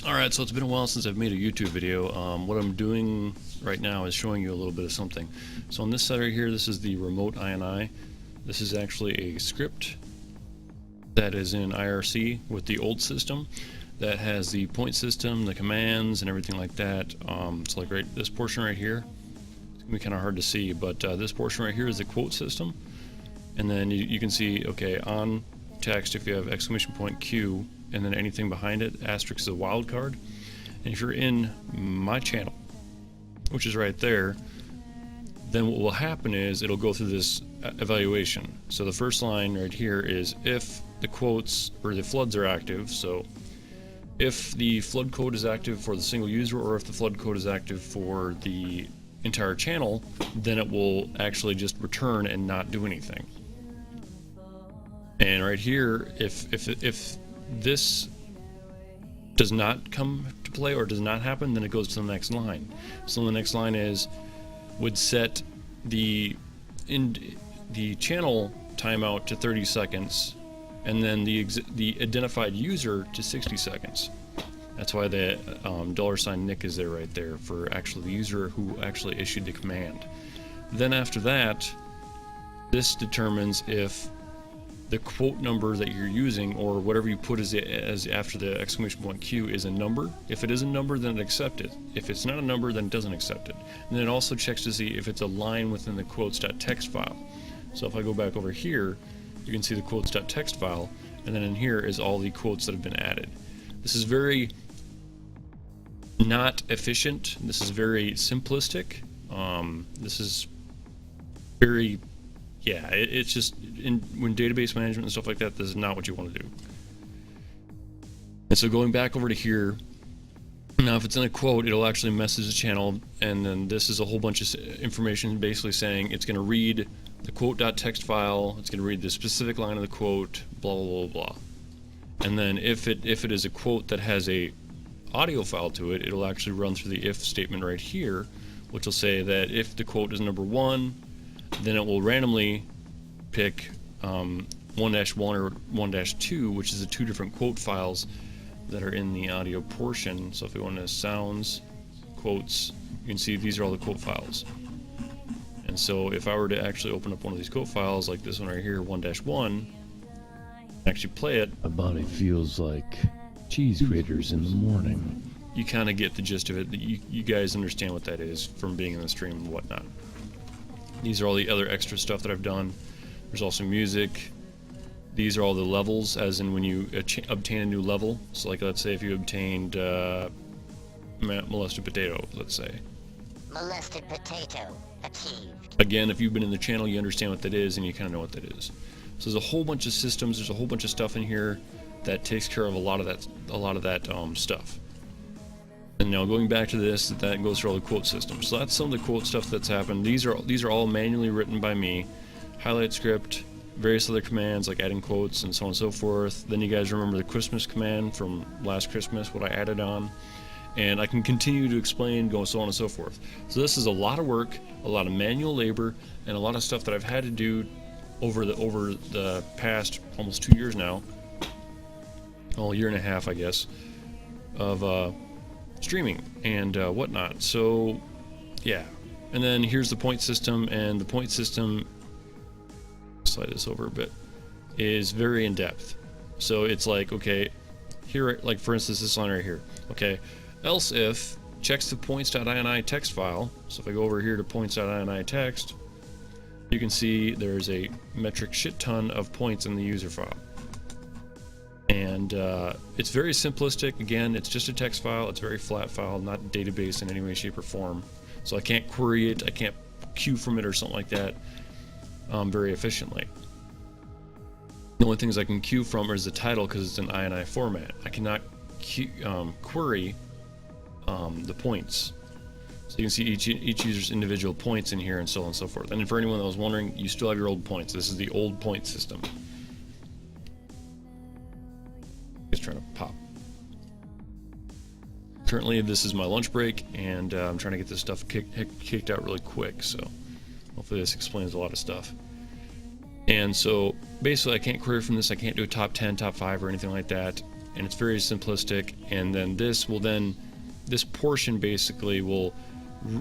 Alright, so it's been a while since I've made a YouTube video. What I'm doing right now is showing you a little bit of something. So on this side right here, this is the remote INI. This is actually a script that is in IRC with the old system that has the point system, the commands, and everything like that. So like this portion right here, it's gonna be kind of hard to see, but this portion right here is the quote system. And then you can see, okay, on text, if you have exclamation point Q, and then anything behind it, asterisk is a wildcard. And if you're in my channel, which is right there, then what will happen is it'll go through this evaluation. So the first line right here is if the quotes or the floods are active. So if the flood code is active for the single user, or if the flood code is active for the entire channel, then it will actually just return and not do anything. And right here, if this does not come to play or does not happen, then it goes to the next line. So the next line would set the channel timeout to 30 seconds, and then the identified user to 60 seconds. That's why the $Nick is there right there, for actually the user who actually issued the command. Then after that, this determines if the quote number that you're using, or whatever you put as after the exclamation point Q, is a number. If it is a number, then it accepts it. If it's not a number, then it doesn't accept it. And then it also checks to see if it's a line within the quotes.txt file. So if I go back over here, you can see the quotes.txt file, and then in here is all the quotes that have been added. This is very not efficient. This is very simplistic. This is very, yeah, it's just, when database management and stuff like that, this is not what you want to do. And so going back over to here, now if it's in a quote, it'll actually message the channel, and then this is a whole bunch of information basically saying it's going to read the quote.txt file, it's going to read the specific line of the quote, blah, blah, blah, blah. And then if it is a quote that has a audio file to it, it'll actually run through the if statement right here, which will say that if the quote is number 1, then it will randomly pick 1-1 or 1-2, which is the two different quote files that are in the audio portion. So if we want to sounds, quotes, you can see these are all the quote files. And so if I were to actually open up one of these quote files, like this one right here, 1-1, actually play it. My body feels like cheese graters in the morning. You kind of get the gist of it. You guys understand what that is from being in the stream and whatnot. These are all the other extra stuff that I've done. There's also music. These are all the levels, as in when you obtain a new level. So like, let's say if you obtained molested potato, let's say. Molested potato achieved. Again, if you've been in the channel, you understand what that is, and you kind of know what that is. So there's a whole bunch of systems. There's a whole bunch of stuff in here that takes care of a lot of that stuff. And now going back to this, that goes through all the quote systems. So that's some of the quote stuff that's happened. These are all manually written by me. Highlight script, various other commands like adding quotes and so on and so forth. Then you guys remember the Christmas command from last Christmas, what I added on. And I can continue to explain, go so on and so forth. So this is a lot of work, a lot of manual labor, and a lot of stuff that I've had to do over the past almost 2 years now. Well, a year and a half, I guess, of streaming and whatnot. So yeah, and then here's the point system, and the point system, slide this over a bit, is very in depth. So it's like, okay, here, like for instance this line right here, okay, else if checks the points.ini text file. So if I go over here to points.ini text, you can see there's a metric shit ton of points in the user file. And it's very simplistic. Again, it's just a text file. It's a very flat file, not database in any way, shape, or form. So I can't query it. I can't queue from it or something like that very efficiently. The only things I can queue from is the title, because it's an INI format. I cannot query the points. So you can see each user's individual points in here, and so on and so forth. And for anyone that was wondering, you still have your old points. This is the old point system. Just trying to pop. Currently this is my lunch break, and I'm trying to get this stuff kicked out really quick, so hopefully this explains a lot of stuff. And so basically I can't query from this. I can't do a top 10, top 5 or anything like that. and it's very simplistic. And then this portion basically will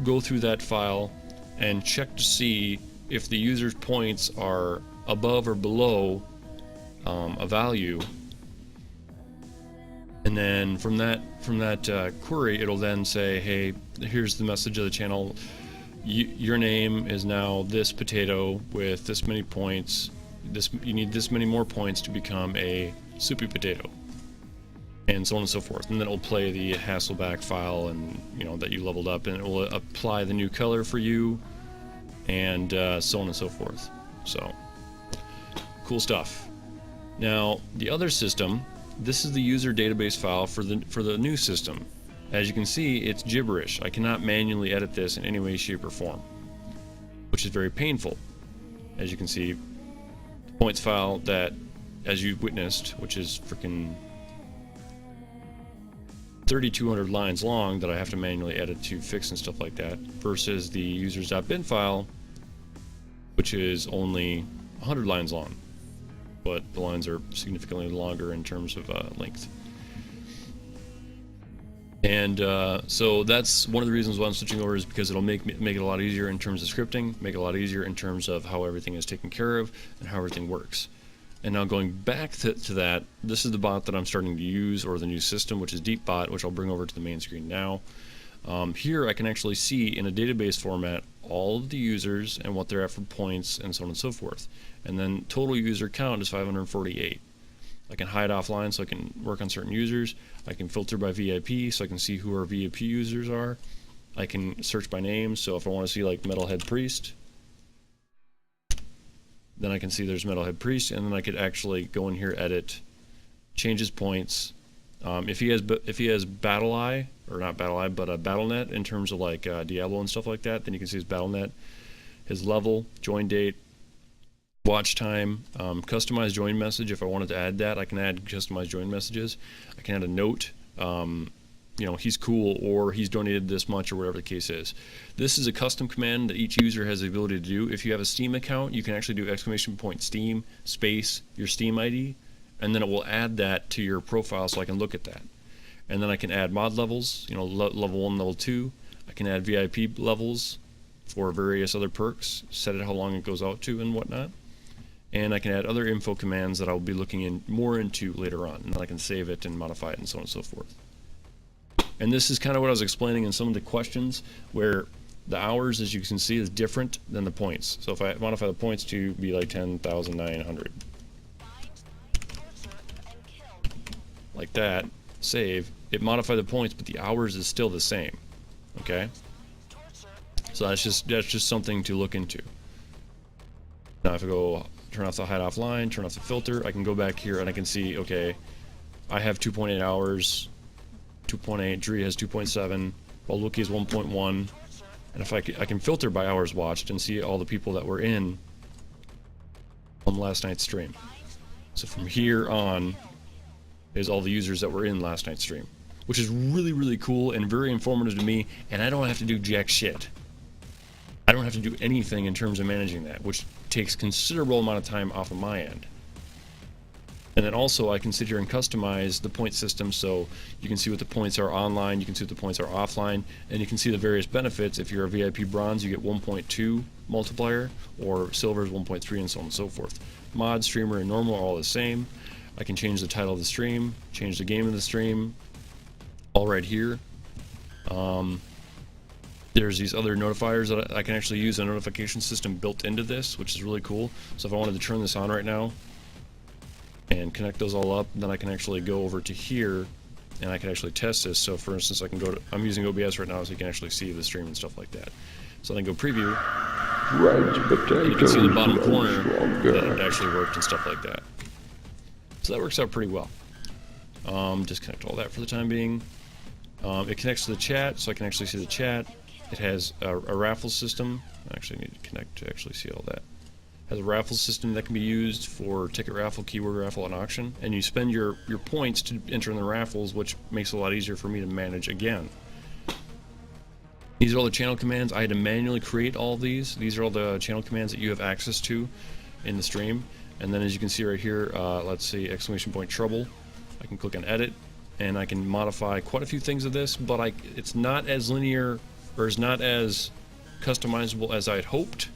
go through that file and check to see if the user's points are above or below a value. And then from that query, it'll then say, hey, here's the message of the channel. Your name is now this potato with this many points. You need this many more points to become a soupy potato, and so on and so forth. And then it'll play the Hasselback file, and that you leveled up, and it will apply the new color for you, and so on and so forth. So cool stuff. Now the other system. This is the user database file for the new system. As you can see, it's gibberish. I cannot manually edit this in any way, shape, or form, which is very painful. As you can see, the points file that, as you witnessed, which is freaking 3,200 lines long that I have to manually edit to fix and stuff like that, versus the users.bin file, which is only 100 lines long. But the lines are significantly longer in terms of length. And so that's one of the reasons why I'm switching over, is because it'll make it a lot easier in terms of scripting, make it a lot easier in terms of how everything is taken care of and how everything works. And now going back to that, this is the bot that I'm starting to use, or the new system, which is DeepBot, which I'll bring over to the main screen now. Here I can actually see in a database format all of the users and what they're at for points and so on and so forth. And then total user count is 548. I can hide offline so I can work on certain users. I can filter by VIP so I can see who our VIP users are. I can search by name, so if I want to see like Metalhead Priest, then I can see there's Metalhead Priest, and then I could actually go in here, edit, change his points. If he has Battle Eye, or not Battle Eye, but a BattleNet in terms of like Diablo and stuff like that, then you can see his BattleNet, his level, join date, watch time, customized join message. If I wanted to add that, I can add customized join messages. I can add a note, he's cool, or he's donated this much, or whatever the case is. This is a custom command that each user has the ability to do. If you have a Steam account, you can actually do !Steam space your Steam ID, and then it will add that to your profile so I can look at that. And then I can add mod levels, level 1, level 2. I can add VIP levels for various other perks, set it how long it goes out to and whatnot. And I can add other info commands that I'll be looking more into later on, and then I can save it and modify it and so on and so forth. And this is kind of what I was explaining in some of the questions, where the hours, as you can see, is different than the points. So if I modify the points to be like 10,900, like that, save, it modified the points, but the hours is still the same. Okay, so that's just something to look into. Now if I go turn off the hide offline, turn off the filter, I can go back here and I can see, okay, I have 2.8 hours, 2.8, Dree has 2.7, Balduki is 1.1, and if I can filter by hours watched and see all the people that were in on last night's stream. So from here on is all the users that were in last night's stream, which is really, really cool and very informative to me, and I don't have to do jack shit. I don't have to do anything in terms of managing that, which takes considerable amount of time off of my end. And then also I can sit here and customize the point system, so you can see what the points are online, you can see what the points are offline, and you can see the various benefits. If you're a VIP bronze, you get 1.2 multiplier, or silver is 1.3, and so on and so forth. Mod, streamer, and normal are all the same. I can change the title of the stream, change the game of the stream, all right here. There's these other notifiers that I can actually use a notification system built into this, which is really cool. So if I wanted to turn this on right now and connect those all up, then I can actually go over to here and I can actually test this. So for instance, I can go to, I'm using OBS right now so you can actually see the stream and stuff like that. So then go preview, and you can see in the bottom corner that it actually worked and stuff like that. So that works out pretty well. Disconnect all that for the time being. It connects to the chat, so I can actually see the chat. It has a raffle system. I actually need to connect to actually see all that. It has a raffle system that can be used for ticket raffle, keyword raffle, and auction. And you spend your points to enter in the raffles, which makes it a lot easier for me to manage again. These are all the channel commands. I had to manually create all of these. These are all the channel commands that you have access to in the stream. And then as you can see right here, let's see, !Trouble. I can click on edit, and I can modify quite a few things of this, but it's not as linear, or is not as customizable as I had hoped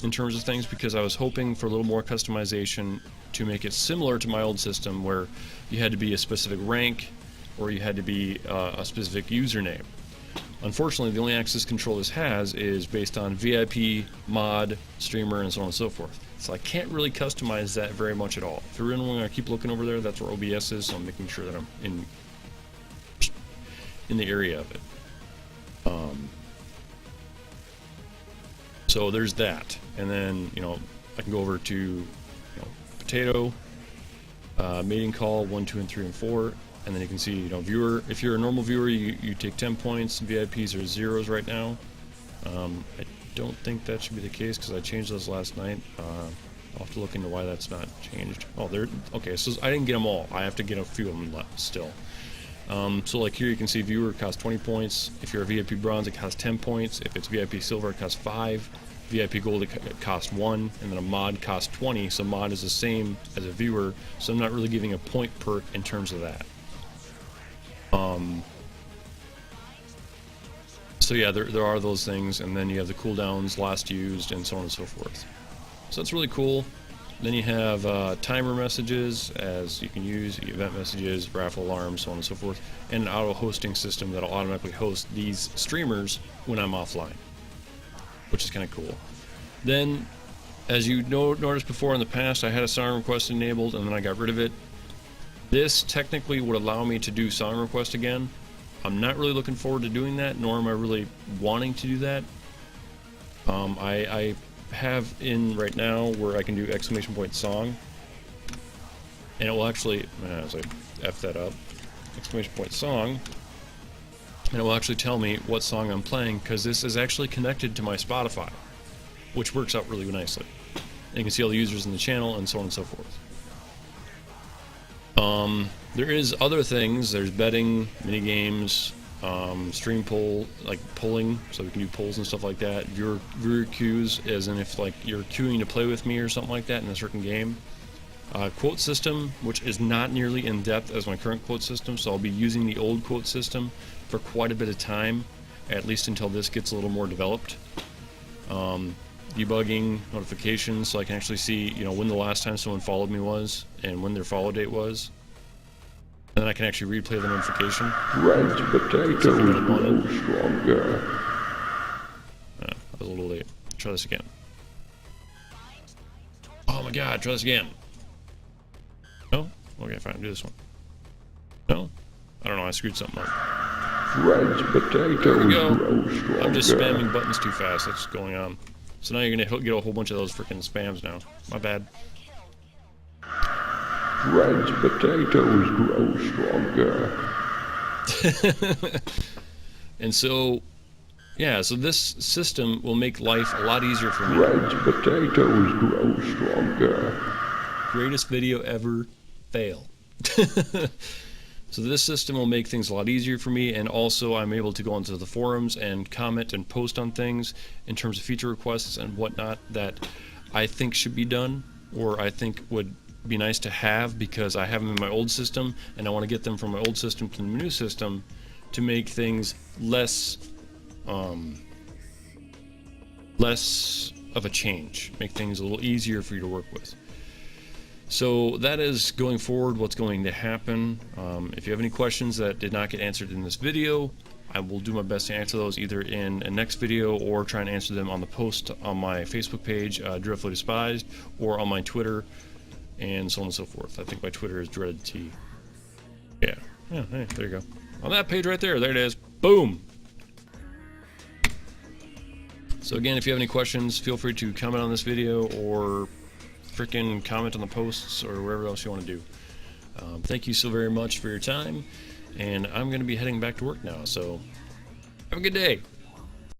in terms of things, because I was hoping for a little more customization to make it similar to my old system where you had to be a specific rank or you had to be a specific username. Unfortunately, the only access control this has is based on VIP, mod, streamer, and so on and so forth. So I can't really customize that very much at all. If you're really want to keep looking over there, that's where OBS is, so I'm making sure that I'm in the area of it. So there's that, and then I can go over to potato, mating call 1, 2, and 3, and 4, and then you can see viewer. If you're a normal viewer, you take 10 points. VIPs are 0s right now. I don't think that should be the case because I changed those last night. I'll have to look into why that's not changed. Oh, they're okay. So I didn't get them all. I have to get a few of them left still. So like here you can see viewer costs 20 points. If you're a VIP bronze, it costs 10 points. If it's VIP silver, it costs 5. VIP gold, it costs 1, and then a mod costs 20. So mod is the same as a viewer. So I'm not really giving a point perk in terms of that. So yeah, there are those things, and then you have the cooldowns, last used, and so on and so forth. So that's really cool. Then you have timer messages, as you can use, event messages, raffle alarms, so on and so forth, and an auto-hosting system that'll automatically host these streamers when I'm offline, which is kind of cool. Then, as you noticed before in the past, I had a song request enabled, and then I got rid of it. This technically would allow me to do song request again. I'm not really looking forward to doing that, nor am I really wanting to do that. I have in right now where I can do exclamation point song, and it will actually, as I F that up, exclamation point song, and it will actually tell me what song I'm playing, because this is actually connected to my Spotify, which works out really nicely. And you can see all the users in the channel and so on and so forth. There is other things. There's betting, mini games, stream poll, like polling, so we can do polls and stuff like that. Viewer queues, as in if like you're queuing to play with me or something like that in a certain game. Quote system, which is not nearly in depth as my current quote system, so I'll be using the old quote system for quite a bit of time, at least until this gets a little more developed. Debugging, notifications, so I can actually see when the last time someone followed me was and when their follow date was. And then I can actually replay the notification. Red potatoes grow stronger. That was a little late. Try this again. Oh my god, try this again. No? Okay, fine, do this one. No? I don't know, I screwed something up. Red potatoes grow stronger. I'm just spamming buttons too fast, that's what's going on. So now you're gonna get a whole bunch of those freaking spams now. My bad. Red potatoes grow stronger. And so, yeah, so this system will make life a lot easier for me. Red potatoes grow stronger. Greatest video ever, fail. So this system will make things a lot easier for me, and also I'm able to go onto the forums and comment and post on things in terms of feature requests and whatnot that I think should be done, or I think would be nice to have, because I have them in my old system and I want to get them from my old system to the new system to make things less of a change, make things a little easier for you to work with. So that is going forward what's going to happen. If you have any questions that did not get answered in this video, I will do my best to answer those either in a next video or try and answer them on the post on my Facebook page, Dreadfully Despised, or on my Twitter, and so on and so forth. I think my Twitter is Dreaded T. Yeah, hey, there you go. On that page right there, it is. Boom! So again, if you have any questions, feel free to comment on this video or freaking comment on the posts or wherever else you want to do. Thank you so very much for your time, and I'm going to be heading back to work now, so have a good day.